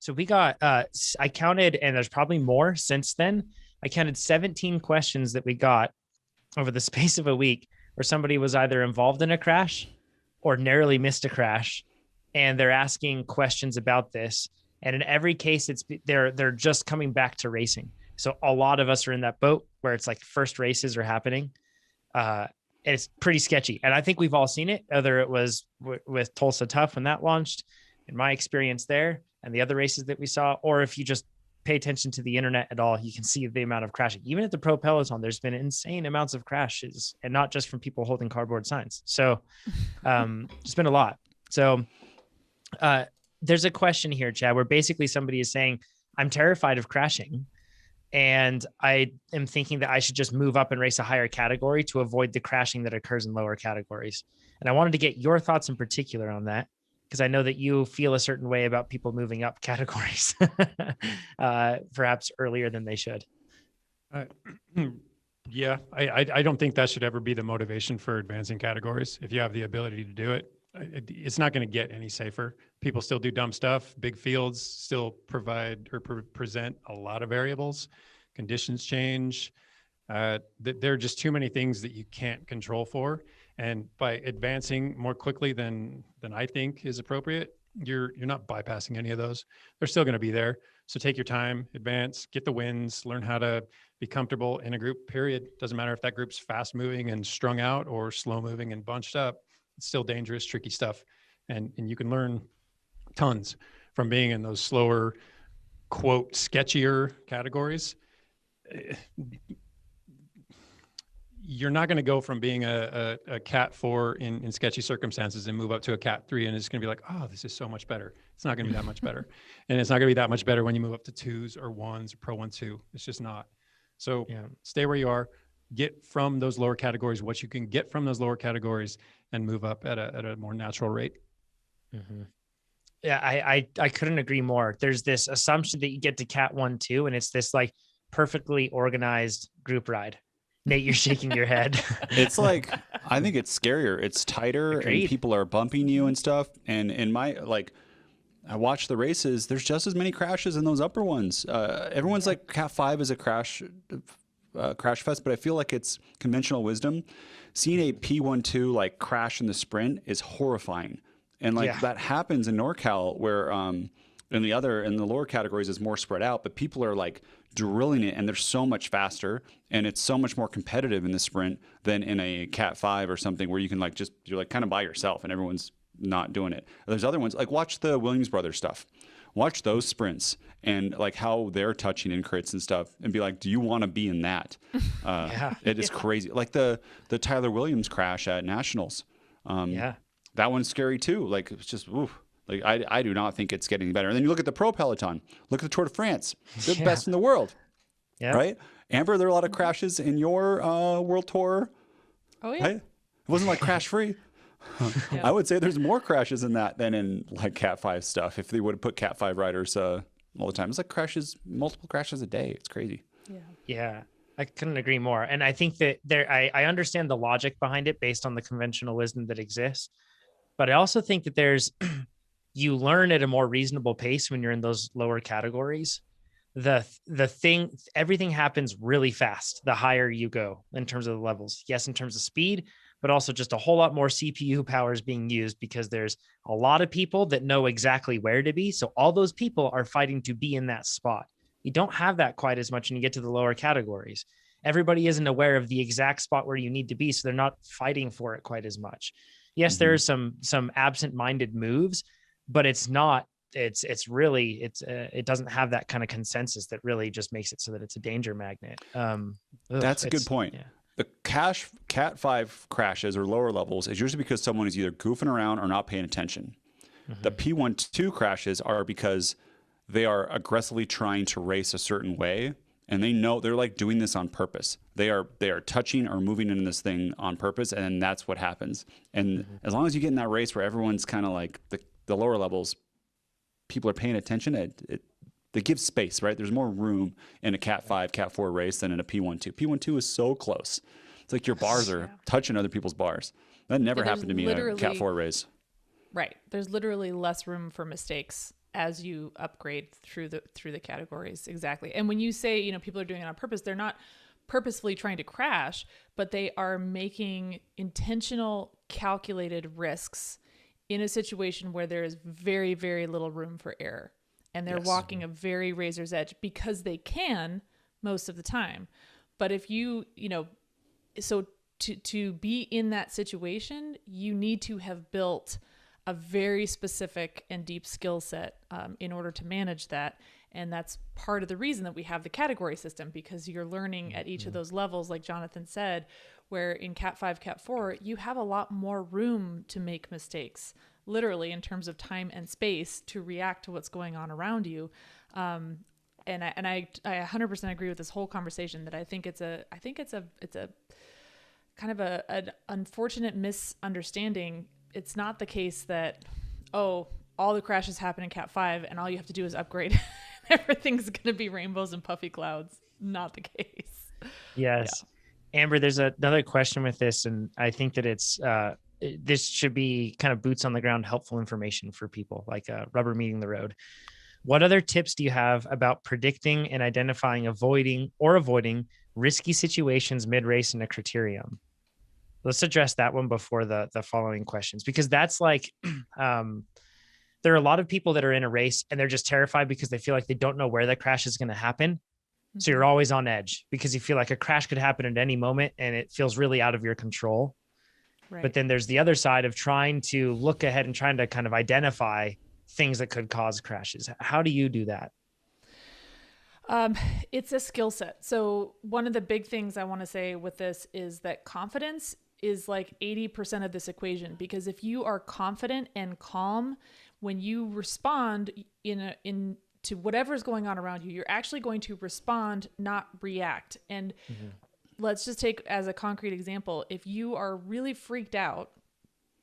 So we got, I counted, and there's probably more since then. I counted 17 questions that we got over the space of a week where somebody was either involved in a crash or narrowly missed a crash. And they're asking questions about this. And in every case, they're just coming back to racing. So a lot of us are in that boat where it's like first races are happening. And it's pretty sketchy. And I think we've all seen it, whether it was with Tulsa Tough when that launched, in my experience there, and the other races that we saw, or if you just pay attention to the internet at all, you can see the amount of crashing. Even at the Pro Peloton, there's been insane amounts of crashes, and not just from people holding cardboard signs. So it's been a lot. So there's a question here, Chad, where basically somebody is saying, I'm terrified of crashing, and I am thinking that I should just move up and race a higher category to avoid the crashing that occurs in lower categories. And I wanted to get your thoughts in particular on that, because I know that you feel a certain way about people moving up categories, perhaps earlier than they should. Yeah, I don't think that should ever be the motivation for advancing categories. If you have the ability to do it, it's not going to get any safer. People still do dumb stuff. Big fields still provide or present a lot of variables. Conditions change. There are just too many things that you can't control for. And by advancing more quickly than I think is appropriate, you're not bypassing any of those. They're still going to be there. So take your time, advance, get the wins, learn how to be comfortable in a group, period. Doesn't matter if that group's fast moving and strung out or slow moving and bunched up. It's still dangerous, tricky stuff. And you can learn tons from being in those slower, quote, sketchier categories. You're not going to go from being a Cat 4 in sketchy circumstances and move up to a Cat 3 and it's going to be like, oh, this is so much better. It's not going to be that much better. And it's not going to be that much better when you move up to 2s or 1s or Pro 1-2. It's just not. So stay where you are, get from those lower categories what you can get from those lower categories and move up at a more natural rate. Mm-hmm. Yeah, I couldn't agree more. There's this assumption that you get to Cat 1-2 and it's this like perfectly organized group ride. Nate, you're shaking your head. It's like, I think it's scarier. It's tighter. Agreed. And people are bumping you and stuff. And in my, like, I watch the races, there's just as many crashes in those upper ones. Everyone's like Cat 5 is a crash fest, but I feel like it's conventional wisdom. Seeing a P12 like crash in the sprint is horrifying. And like that happens in NorCal where in the lower categories is more spread out, but people are like drilling it and they're so much faster and it's so much more competitive in the sprint than in a Cat 5 or something where you can like you're like kind of by yourself and everyone's not doing it. There's other ones like watch the Williams Brothers stuff. Watch those sprints and like how they're touching in crits and stuff and be like, do you want to be in that? It is crazy. Like the Tyler Williams crash at Nationals. That one's scary too. Like it's just, oof. Like I do not think it's getting better. And then you look at the Pro Peloton, look at the Tour de France. They're the best in the world, right? Amber, there are a lot of crashes in your World Tour. Oh yeah. Right? It wasn't like crash free. I would say there's more crashes in that than in like Cat 5 stuff. If they would have put Cat 5 riders all the time, it's like multiple crashes a day. It's crazy. Yeah, I couldn't agree more. And I think that I understand the logic behind it based on the conventional wisdom that exists. But I also think that you learn at a more reasonable pace when you're in those lower categories. Everything happens really fast the higher you go in terms of the levels. Yes, in terms of speed, but also just a whole lot more CPU power is being used because there's a lot of people that know exactly where to be. So all those people are fighting to be in that spot. You don't have that quite as much when you get to the lower categories. Everybody isn't aware of the exact spot where you need to be, so they're not fighting for it quite as much. Yes, there are some absent-minded moves, but it doesn't have that kind of consensus that really just makes it so that it's a danger magnet. That's a good point. Yeah. The Cat 5 crashes or lower levels is usually because someone is either goofing around or not paying attention. Mm-hmm. The P12 crashes are because they are aggressively trying to race a certain way, and they know they're like doing this on purpose. They are touching or moving in this thing on purpose, and then that's what happens. And as long as you get in that race where everyone's kind of like the lower levels, people are paying attention, they give space, right? There's more room in a Cat 5, Cat 4 race than in a P12. P12 is so close. It's like your bars are touching other people's bars. That never happened to me in a Cat 4 race. Right. There's literally less room for mistakes as you upgrade through the categories. Exactly. And when you say, you know, people are doing it on purpose, they're not purposefully trying to crash, but they are making intentional, calculated risks in a situation where there is very, very little room for error. And they're walking a very razor's edge because they can most of the time. But if you know, so to be in that situation, you need to have built a very specific and deep skill set in order to manage that. And that's part of the reason that we have the category system, because you're learning at each of those levels, like Jonathan said, where in Cat 5, Cat 4, you have a lot more room to make mistakes, literally in terms of time and space to react to what's going on around you. And I 100% agree with this whole conversation that I think it's a kind of an unfortunate misunderstanding. It's not the case that, oh, all the crashes happen in Cat 5 and all you have to do is upgrade. Everything's going to be rainbows and puffy clouds. Not the case. Yes. Yeah. Amber, there's another question with this, and I think that it's this should be kind of boots on the ground, helpful information for people, like rubber meeting the road. What other tips do you have about predicting and identifying avoiding risky situations mid-race in a criterium? Let's address that one before the following questions, because that's like, there are a lot of people that are in a race and they're just terrified because they feel like they don't know where the crash is going to happen. Mm-hmm. So you're always on edge because you feel like a crash could happen at any moment and it feels really out of your control. Right. But then there's the other side of trying to look ahead and trying to kind of identify things that could cause crashes. How do you do that? It's a skill set. So one of the big things I want to say with this is that confidence is like 80% of this equation, because if you are confident and calm when you respond to whatever's going on around you, you're actually going to respond, not react. And let's just take as a concrete example, if you are really freaked out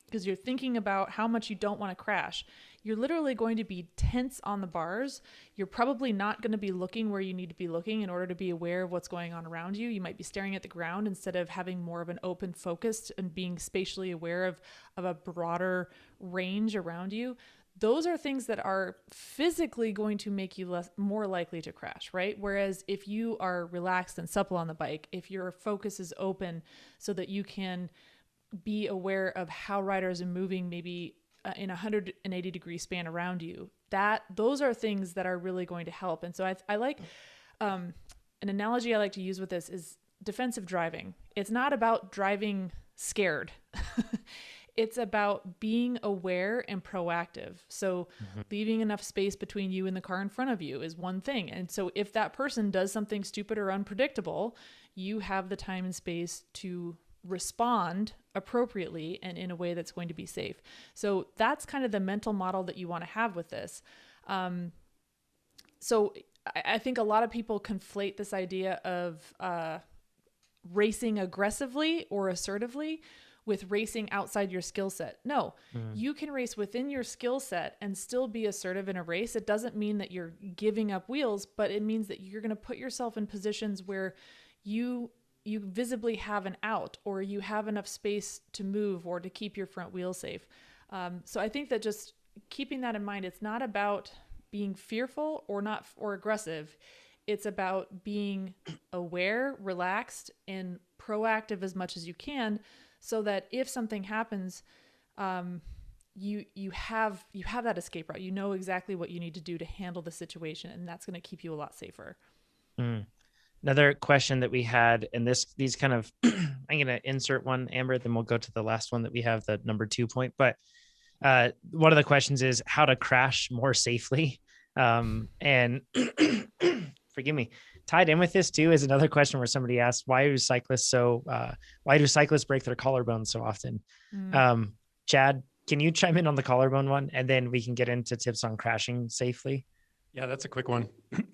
because you're thinking about how much you don't want to crash, you're literally going to be tense on the bars. You're probably not going to be looking where you need to be looking in order to be aware of what's going on around you. You might be staring at the ground instead of having more of an open focus and being spatially aware of a broader range around you. Those are things that are physically going to make you more likely to crash, right? Whereas if you are relaxed and supple on the bike, if your focus is open so that you can be aware of how riders are moving, maybe in a 180 degree span around you, those are things that are really going to help. And so I like, an analogy I like to use with this is defensive driving. It's not about driving scared. It's about being aware and proactive. So leaving enough space between you and the car in front of you is one thing. And so if that person does something stupid or unpredictable, you have the time and space to respond appropriately and in a way that's going to be safe. So that's kind of the mental model that you want to have with this. So I think a lot of people conflate this idea of racing aggressively or assertively with racing outside your skill set. No, you can race within your skill set and still be assertive in a race. It doesn't mean that you're giving up wheels, but it means that you're going to put yourself in positions where you visibly have an out, or you have enough space to move or to keep your front wheel safe. So I think that just keeping that in mind, it's not about being fearful or aggressive. It's about being aware, relaxed, and proactive as much as you can, so that if something happens, you have that escape route. You know exactly what you need to do to handle the situation, and that's going to keep you a lot safer. Another question that we had, and these kind of, I'm going to insert one, Amber, then we'll go to the last one that we have, the number 2 point. But one of the questions is how to crash more safely. And forgive me, tied in with this too is another question where somebody asked, why do cyclists break their collarbones so often? Chad, can you chime in on the collarbone one, and then we can get into tips on crashing safely? Yeah, that's a quick one.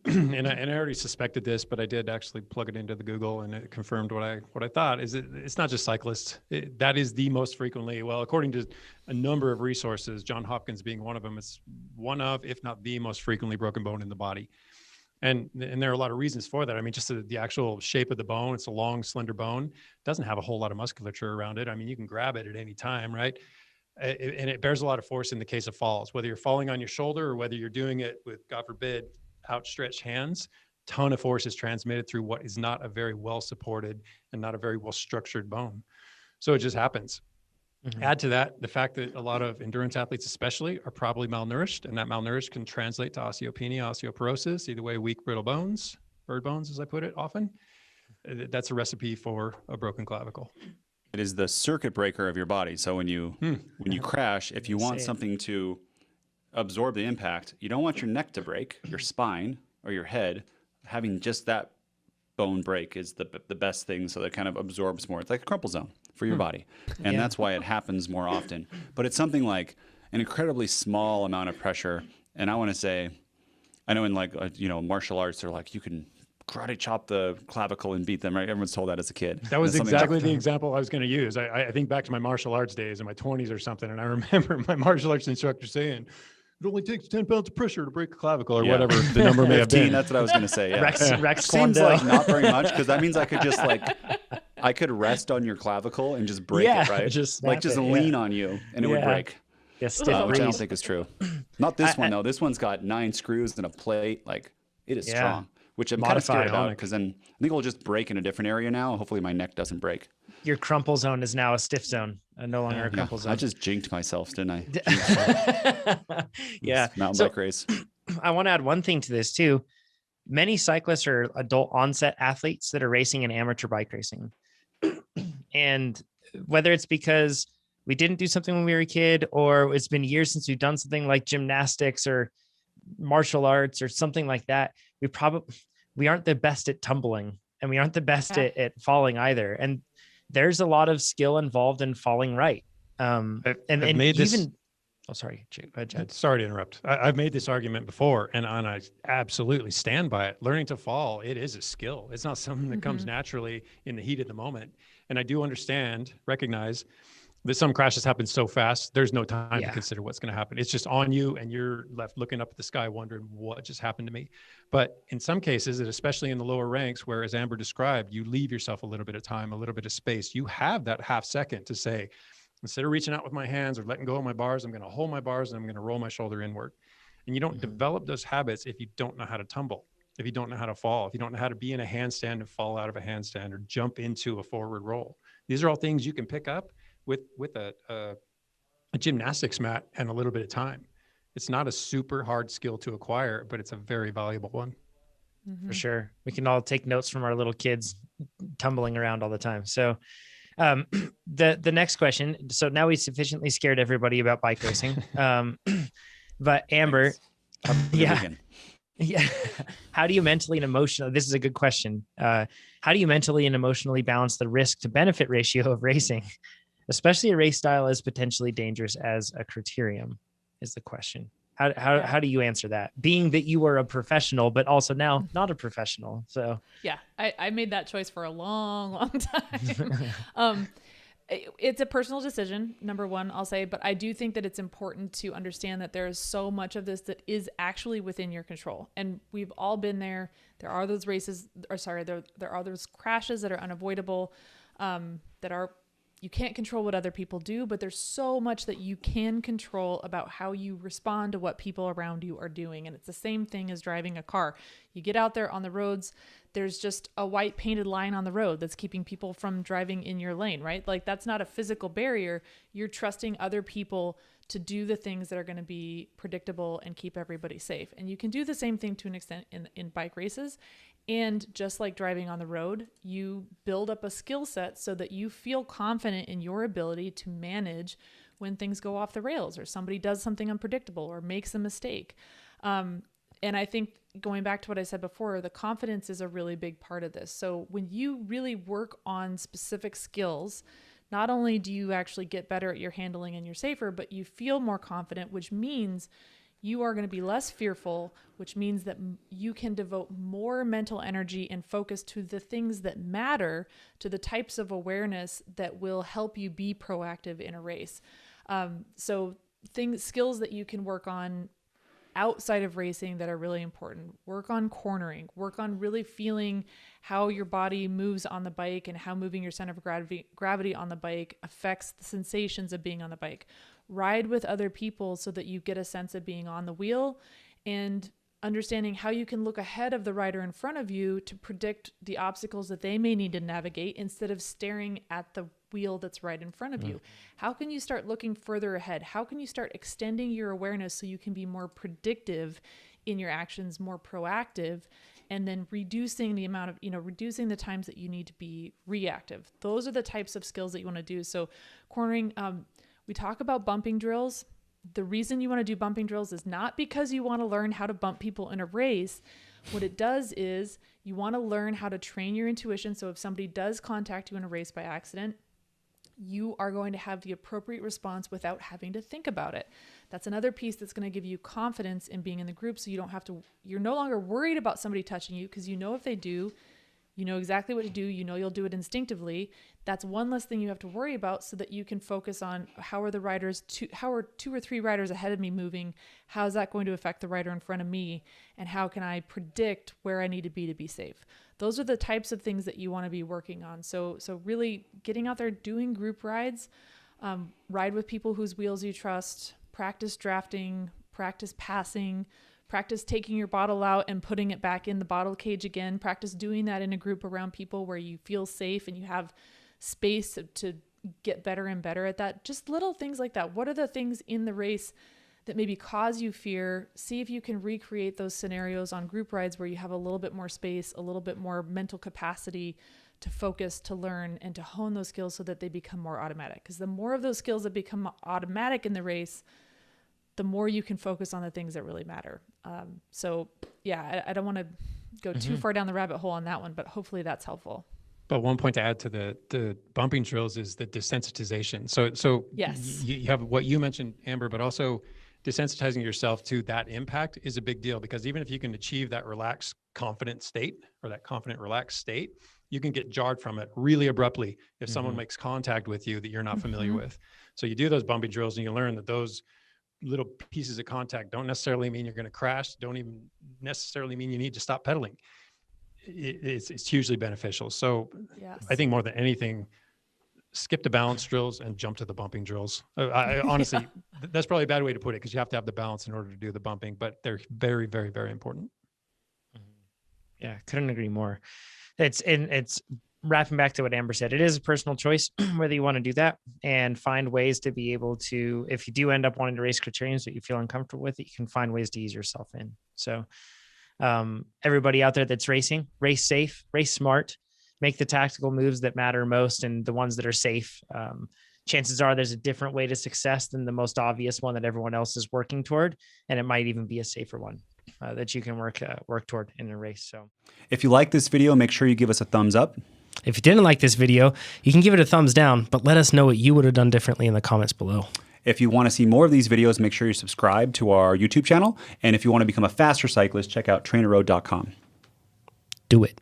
and I already suspected this, but I did actually plug it into the Google, and it confirmed what I thought. It's not just cyclists. That is the most frequently, well, according to a number of resources, John Hopkins being one of them, it's one of, if not the most frequently broken bone in the body. And there are a lot of reasons for that. I mean, just the actual shape of the bone, it's a long, slender bone, doesn't have a whole lot of musculature around it. I mean, you can grab it at any time, right? and it bears a lot of force in the case of falls, whether you're falling on your shoulder or whether you're doing it with, God forbid, outstretched hands. Ton of force is transmitted through what is not a very well supported and not a very well structured bone. So it just happens. Mhm. Add to that the fact that a lot of endurance athletes especially are probably malnourished, and that malnourished can translate to osteopenia, osteoporosis, either way, weak, brittle bones, bird bones, as I put it often. That's a recipe for a broken clavicle. It is the circuit breaker of your body. So when you crash, if you want something to absorb the impact, you don't want your neck to break, your spine or your head. Having just that bone break is the best thing, so that it kind of absorbs more. It's like a crumple zone for your body, and that's why it happens more often. But it's something like an incredibly small amount of pressure. And I want to say, I know in like martial arts, they're like, you can karate chop the clavicle and beat them, right? Everyone's told that as a kid. That was exactly the example I was going to use. I think back to my martial arts days in my 20s or something, and I remember my martial arts instructor saying, it only takes 10 pounds of pressure to break a clavicle, or whatever the number may have 15, been. that's what I was going to say. Yeah. Rex Seems like not very much, because that means I could just I could rest on your clavicle and just break it, right? Just lean on you and it would break. Yes, Which I don't think is true. Not this one though. This one's got 9 screws and a plate. Like, it is strong, which I'm kind of scared about, because then I think it'll just break in a different area now. Hopefully my neck doesn't break. Your crumple zone is now a stiff zone, no longer a crumple zone. I just jinked myself, didn't I? Yeah. Mountain bike race. I want to add one thing to this too. Many cyclists are adult onset athletes that are racing in amateur bike racing. And whether it's because we didn't do something when we were a kid, or it's been years since we've done something like gymnastics or martial arts or something like that, we aren't the best at tumbling, and we aren't the best at falling either. And there's a lot of skill involved in falling right. Oh, sorry. Sorry to interrupt. I've made this argument before, and I absolutely stand by it. Learning to fall, it is a skill. It's not something that comes naturally in the heat of the moment. And I do recognize that some crashes happen so fast, there's no time to consider what's going to happen. It's just on you, and you're left looking up at the sky wondering what just happened to me. But in some cases, and especially in the lower ranks, where, as Amber described, you leave yourself a little bit of time, a little bit of space. You have that half second to say, instead of reaching out with my hands or letting go of my bars, I'm going to hold my bars and I'm going to roll my shoulder inward. And you don't develop those habits if you don't know how to tumble, if you don't know how to fall, if you don't know how to be in a handstand and fall out of a handstand, or jump into a forward roll. These are all things you can pick up with a gymnastics mat and a little bit of time. It's not a super hard skill to acquire, but it's a very valuable one. For sure. We can all take notes from our little kids tumbling around all the time. So the next question. So now we sufficiently scared everybody about bike racing. But Amber, how do you mentally and emotionally, this is a good question. How do you mentally and emotionally balance the risk to benefit ratio of racing, especially a race style as potentially dangerous as a criterium, is the question. How do you answer that, being that you were a professional, but also now not a professional? So I made that choice for a long time. It's a personal decision, number one, I'll say, but I do think that it's important to understand that there is so much of this that is actually within your control. And we've all been there. There are those there are those crashes that are unavoidable, you can't control what other people do, but there's so much that you can control about how you respond to what people around you are doing. And it's the same thing as driving a car. You get out there on the roads, there's just a white painted line on the road that's keeping people from driving in your lane, right? Like, that's not a physical barrier. You're trusting other people to do the things that are going to be predictable and keep everybody safe. And you can do the same thing to an extent in bike races. And just like driving on the road, you build up a skill set so that you feel confident in your ability to manage when things go off the rails, or somebody does something unpredictable or makes a mistake. And I think, going back to what I said before, the confidence is a really big part of this. So when you really work on specific skills, not only do you actually get better at your handling and you're safer, but you feel more confident, which means you are going to be less fearful, which means that you can devote more mental energy and focus to the things that matter, to the types of awareness that will help you be proactive in a race. So skills that you can work on outside of racing that are really important. Work on cornering, work on really feeling how your body moves on the bike and how moving your center of gravity on the bike affects the sensations of being on the bike. Ride with other people so that you get a sense of being on the wheel and understanding how you can look ahead of the rider in front of you to predict the obstacles that they may need to navigate instead of staring at the wheel that's right in front of you. How can you start looking further ahead? How can you start extending your awareness so you can be more predictive in your actions, more proactive, and then reducing the amount of, reducing the times that you need to be reactive. Those are the types of skills that you want to do. So cornering, we talk about bumping drills. The reason you want to do bumping drills is not because you want to learn how to bump people in a race. What it does is you want to learn how to train your intuition. So if somebody does contact you in a race by accident, you are going to have the appropriate response without having to think about it. That's another piece that's going to give you confidence in being in the group. So you don't have to, you're no longer worried about somebody touching you because you know if they do, you know exactly what to do. You know you'll do it instinctively. That's one less thing you have to worry about so that you can focus on how are two or three riders ahead of me moving? How is that going to affect the rider in front of me? And how can I predict where I need to be safe? Those are the types of things that you want to be working on. So really getting out there, doing group rides, ride with people whose wheels you trust, practice drafting, practice passing, practice taking your bottle out and putting it back in the bottle cage again. Practice doing that in a group around people where you feel safe and you have space to get better and better at that. Just little things like that. What are the things in the race that maybe cause you fear? See if you can recreate those scenarios on group rides where you have a little bit more space, a little bit more mental capacity to focus, to learn, and to hone those skills so that they become more automatic. Because the more of those skills that become automatic in the race, the more you can focus on the things that really matter. I don't want to go too far down the rabbit hole on that one, but hopefully that's helpful. But one point to add to the bumping drills is the desensitization. So yes, you have what you mentioned, Amber, but also desensitizing yourself to that impact is a big deal, because even if you can achieve that relaxed, confident state or that confident, relaxed state, you can get jarred from it really abruptly if someone makes contact with you that you're not familiar with. So you do those bumping drills and you learn that those little pieces of contact don't necessarily mean you're going to crash, don't even necessarily mean you need to stop pedaling. It's hugely beneficial. So yes. I think more than anything, skip the balance drills and jump to the bumping drills. I honestly, that's probably a bad way to put it, because you have to have the balance in order to do the bumping, but they're very, very, very important. Yeah, couldn't agree more. It's wrapping back to what Amber said. It is a personal choice whether you want to do that, and find ways to be able to, if you do end up wanting to race criteriums that you feel uncomfortable with, you can find ways to ease yourself in. So everybody out there that's racing, race safe, race smart, make the tactical moves that matter most and the ones that are safe. Chances are there's a different way to success than the most obvious one that everyone else is working toward. And it might even be a safer one that you can work toward in a race. So if you like this video, make sure you give us a thumbs up. If you didn't like this video, you can give it a thumbs down, but let us know what you would have done differently in the comments below. If you want to see more of these videos, make sure you subscribe to our YouTube channel. And if you want to become a faster cyclist, check out TrainerRoad.com. Do it.